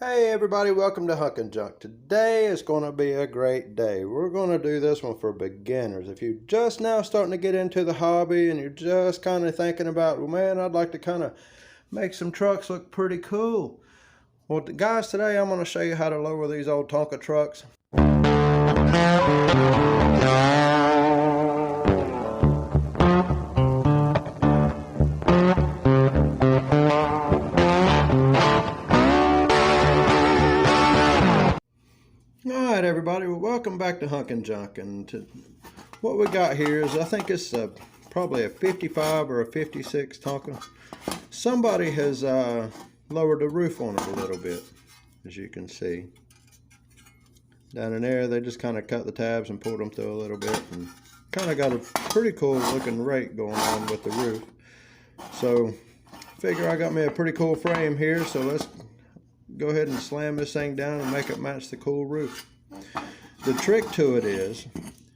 Hey everybody, welcome to Huck and Junk. Today is going to be a great day. We're going to do this one for beginners. If you're just now starting to get into the hobby and you're just kind of thinking about, well man, I'd like to kind of make some trucks look pretty cool. Well guys, today I'm going to show you how to lower these old Tonka trucks. Alright everybody, well welcome back to Huck and Junk, and what we got here is, I think it's probably a 55 or a 56 Tonka. Somebody has lowered the roof on it a little bit, as you can see. Down in there they just kind of cut the tabs and pulled them through a little bit, and kind of got a pretty cool looking rake going on with the roof. So figure I got me a pretty cool frame here, so let's go ahead and slam this thing down and make it match the cool roof. The trick to it is,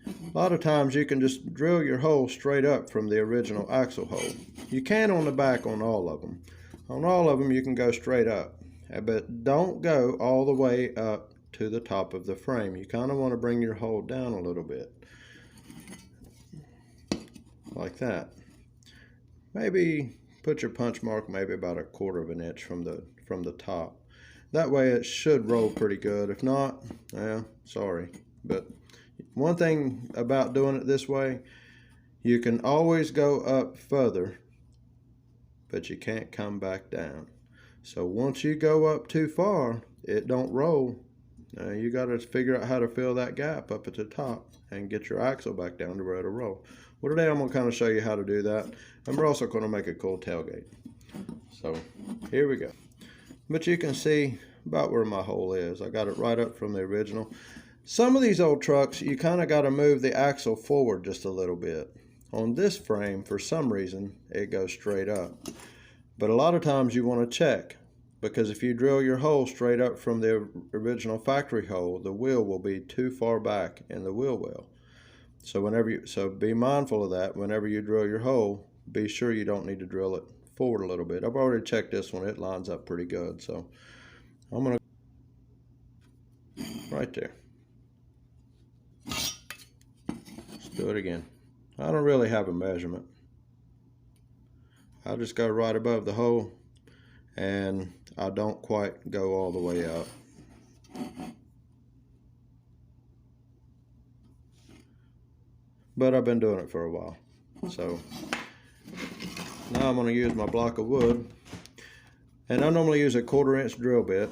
a lot of times you can just drill your hole straight up from the original axle hole. You can on the back on all of them. On all of them you can go straight up, but don't go all the way up to the top of the frame. You kind of want to bring your hole down a little bit, like that. Maybe put your punch mark maybe about 1/4 of an inch from the top. That way it should roll pretty good. If not, sorry. But one thing about doing it this way, you can always go up further, but you can't come back down. So once you go up too far, it don't roll. You got to figure out how to fill that gap up at the top and get your axle back down to where it'll roll. Well, today I'm going to kind of show you how to do that. And we're also going to make a cool tailgate. So here we go. But you can see about where my hole is. I got it right up from the original. Some of these old trucks, you kind of got to move the axle forward just a little bit. On this frame, for some reason, it goes straight up. But a lot of times you want to check, because if you drill your hole straight up from the original factory hole, the wheel will be too far back in the wheel well. So be mindful of that. Whenever you drill your hole, be sure you don't need to drill it forward a little bit. I've already checked this one. It lines up pretty good. So I'm going to right there. Let's do it again. I don't really have a measurement. I just go right above the hole, and I don't quite go all the way out. But I've been doing it for a while. So now I'm going to use my block of wood, and I normally use a 1/4 inch drill bit.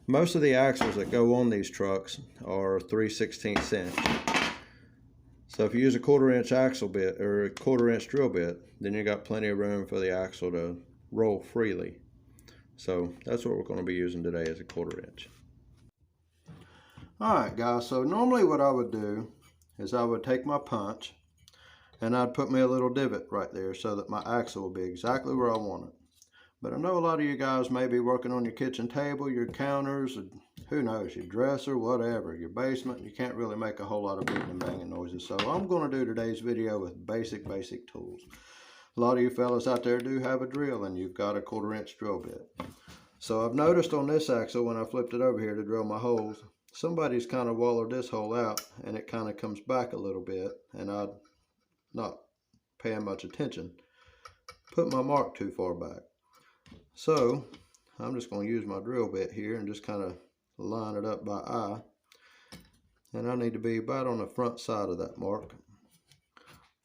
Most of the axles that go on these trucks are 3/16 inch. So if you use a 1/4 inch axle bit or a 1/4 inch drill bit, then you got plenty of room for the axle to roll freely. So that's what we're going to be using today, is a 1/4 inch. Alright guys, so normally what I would do is I would take my punch and I'd put me a little divot right there so that my axle will be exactly where I want it. But I know a lot of you guys may be working on your kitchen table, your counters, who knows, your dresser, whatever, your basement. You can't really make a whole lot of beating and banging noises. So I'm going to do today's video with basic tools. A lot of you fellas out there do have a drill, and you've got a 1/4 inch drill bit. So I've noticed on this axle, when I flipped it over here to drill my holes, somebody's kind of wallered this hole out, and it kind of comes back a little bit, and I'm not paying much attention. Put my mark too far back. So I'm just going to use my drill bit here and just kind of line it up by eye. And I need to be about on the front side of that mark.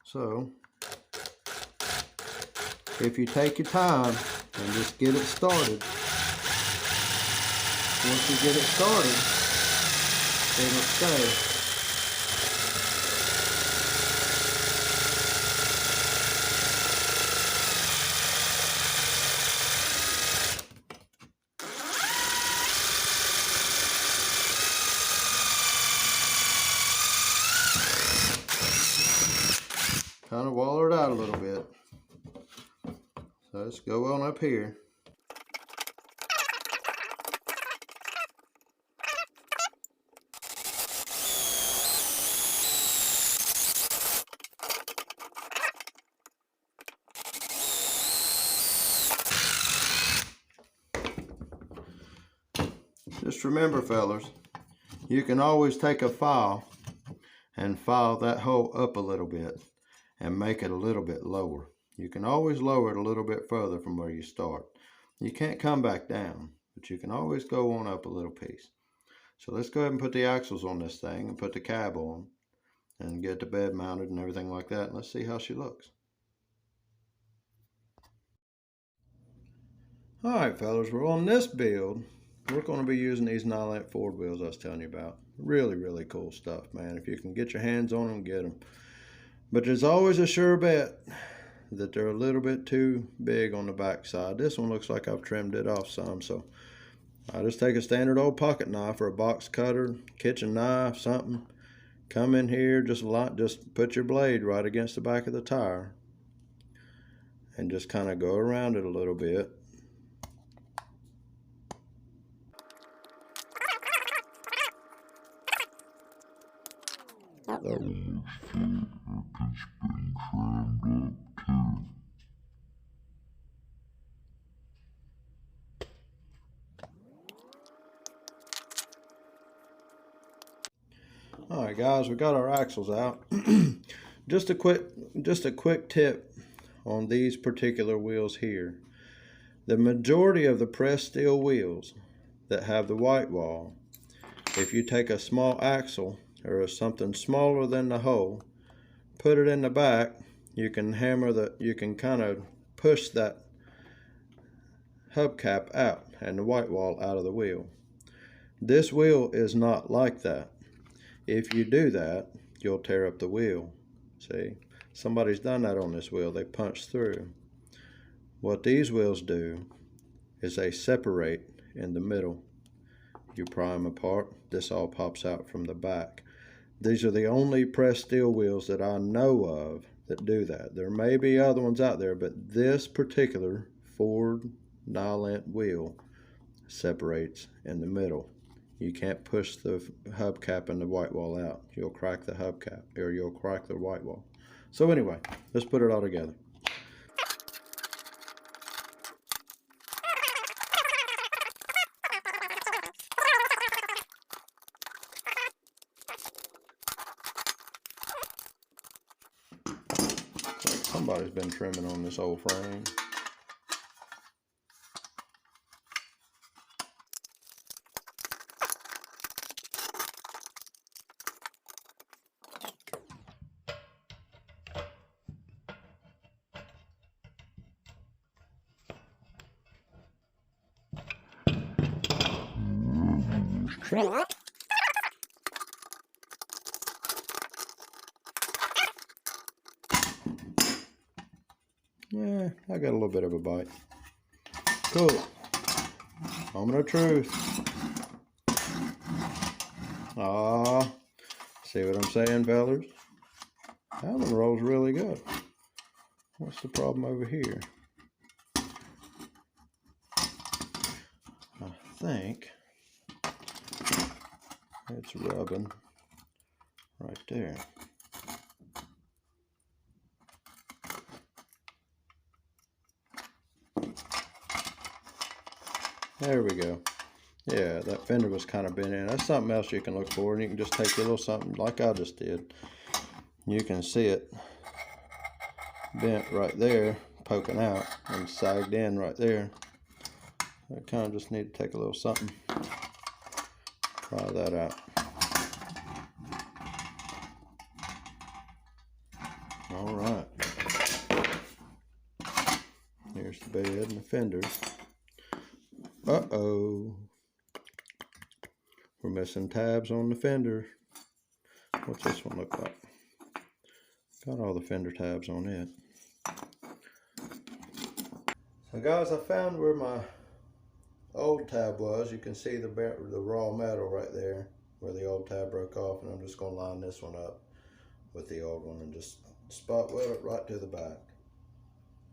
So if you take your time and just get it started, once you get it started, it'll stay. Kind of waller it out a little bit. So let's go on up here. Just remember, fellas, you can always take a file and file that hole up a little bit and make it a little bit lower. You can always lower it a little bit further from where you start. You can't come back down, but you can always go on up a little piece. So let's go ahead and put the axles on this thing and put the cab on and get the bed mounted and everything like that. And let's see how she looks. All right, fellas, we're on this build. We're going to be using these 9-length Ford wheels I was telling you about. Really, really cool stuff, man. If you can get your hands on them, get them. But there's always a sure bet that they're a little bit too big on the back side. This one looks like I've trimmed it off some, so I just take a standard old pocket knife or a box cutter, kitchen knife, something. Come in here, just put your blade right against the back of the tire and just kind of go around it a little bit. That one looks good. It's been trimmed up too. All right, guys, we got our axles out. Just a quick tip on these particular wheels here. The majority of the pressed steel wheels that have the white wall, if you take a small axle or something smaller than the hole, put it in the back, you can kind of push that hubcap out and the white wall out of the wheel. This wheel is not like that. If you do that, you'll tear up the wheel. See, somebody's done that on this wheel. They punched through. What these wheels do is they separate in the middle. You pry them apart, this all pops out from the back. These are the only pressed steel wheels that I know of that do that. There may be other ones out there, but this particular Ford 9-length wheel separates in the middle. You can't push the hubcap and the white wall out. You'll crack the hubcap, or you'll crack the white wall. So anyway, let's put it all together. Somebody's been trimming on this old frame. Yeah, I got a little bit of a bite. Cool. Moment of truth. See what I'm saying, fellas? That one rolls really good. What's the problem over here? I think it's rubbing right there. There we go. Yeah, that fender was kind of bent in. That's something else you can look for, and you can just take a little something like I just did. You can see it bent right there, poking out, and sagged in right there. I kind of just need to take a little something, pry that out. All right. Here's the bed and the fenders. Uh-oh. We're missing tabs on the fender. What's this one look like? Got all the fender tabs on it. So guys, I found where my old tab was. You can see the raw metal right there where the old tab broke off, and I'm just going to line this one up with the old one and just spot weld it right to the back.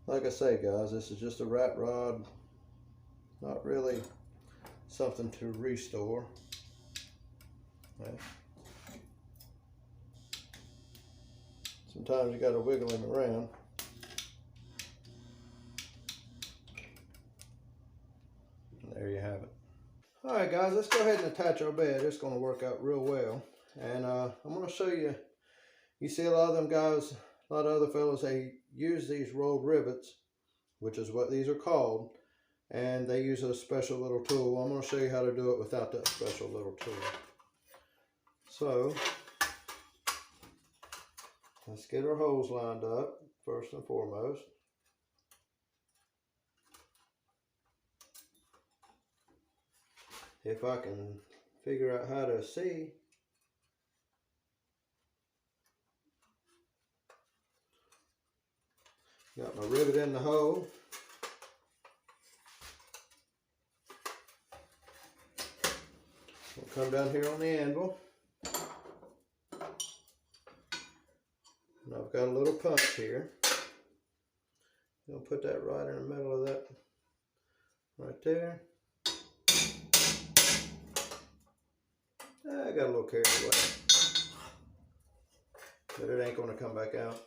Like I say, guys, this is just a rat rod. Not really something to restore. Okay. Sometimes you got to wiggle him around. And there you have it. Alright guys, let's go ahead and attach our bed. It's going to work out real well. And I'm going to show you, you see a lot of them guys, a lot of other fellows, they use these rolled rivets, which is what these are called, and they use a special little tool. I'm going to show you how to do it without that special little tool. So, let's get our holes lined up first and foremost. If I can figure out how to see. Got my rivet in the hole. We'll come down here on the anvil. And I've got a little punch here. I'll put that right in the middle of that, right there. I got a little carried away, but it ain't going to come back out.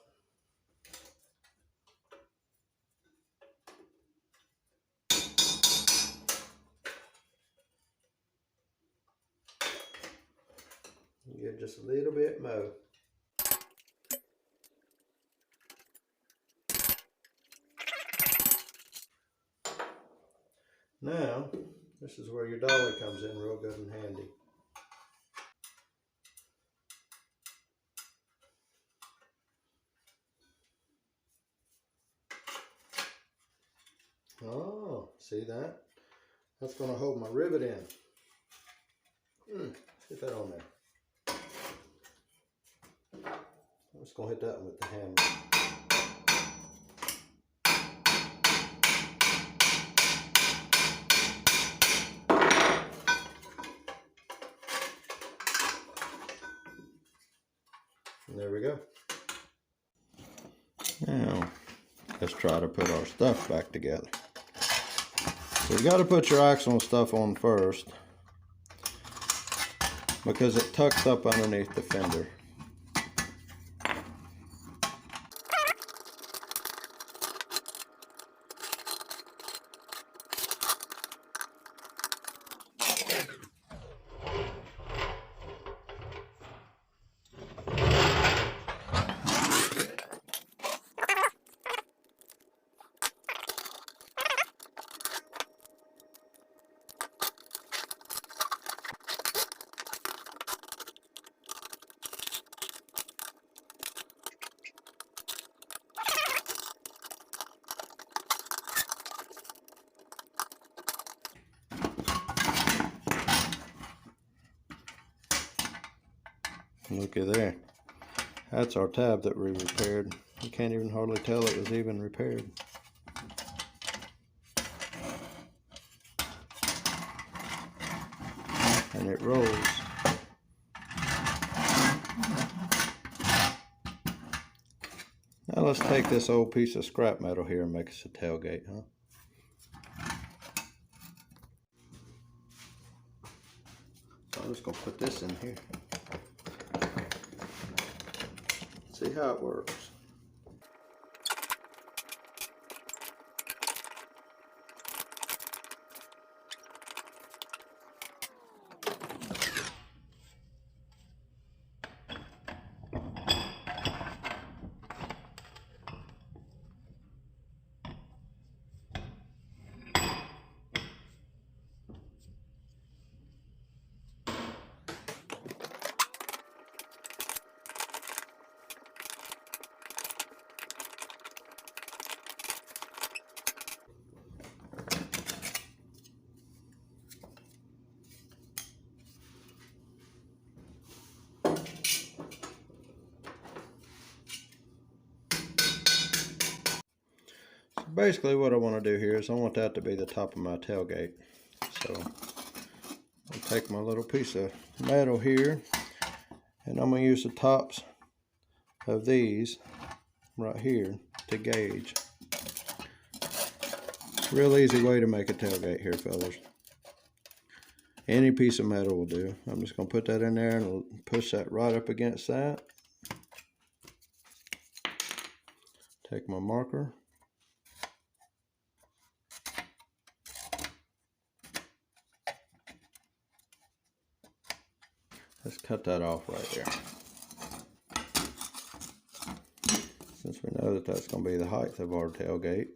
Give just a little bit more. Now, this is where your dolly comes in real good and handy. Oh, see that? That's going to hold my rivet in. Get that on there. I'm just going to hit that one with the hammer. And there we go. Now, let's try to put our stuff back together. So you got to put your axle stuff on first, because it tucks up underneath the fender. Looky there. That's our tab that we repaired. You can't even hardly tell it was even repaired. And it rolls. Now let's take this old piece of scrap metal here and make us a tailgate, huh? So I'm just going to put this in here. See how it works. Basically what I want to do here is I want that to be the top of my tailgate. So I'll take my little piece of metal here and I'm going to use the tops of these right here to gauge. Real easy way to make a tailgate here, fellas. Any piece of metal will do. I'm just going to put that in there and push that right up against that. Take my marker. let's cut that off right there. Since we know that that's going to be the height of our tailgate.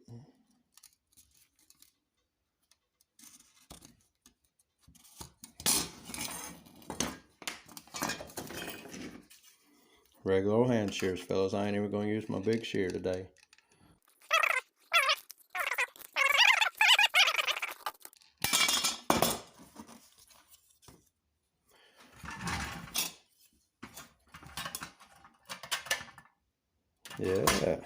Regular old hand shears, fellas. I ain't even going to use my big shear today. Yeah. So.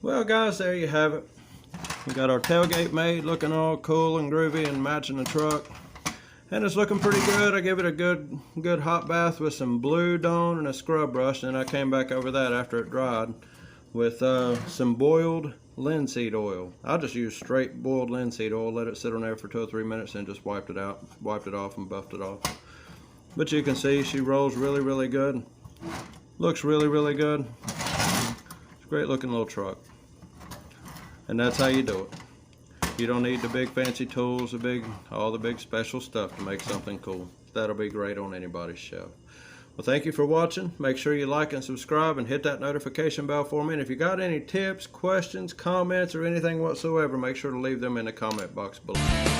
Well, guys, there you have it. We got our tailgate made, looking all cool and groovy and matching the truck. And it's looking pretty good. I give it a good hot bath with some Blue Dawn and a scrub brush. And I came back over that after it dried with some boiled linseed oil. I just used straight boiled linseed oil, let it sit on there for 2 or 3 minutes, and just wiped it off and buffed it off. But you can see she rolls really, really good. Looks really, really good. It's a great looking little truck. And that's how you do it. You don't need the big fancy tools, all the big special stuff to make something cool. That'll be great on anybody's shelf. Well, thank you for watching. Make sure you like and subscribe and hit that notification bell for me. And if you got any tips, questions, comments, or anything whatsoever, make sure to leave them in the comment box below.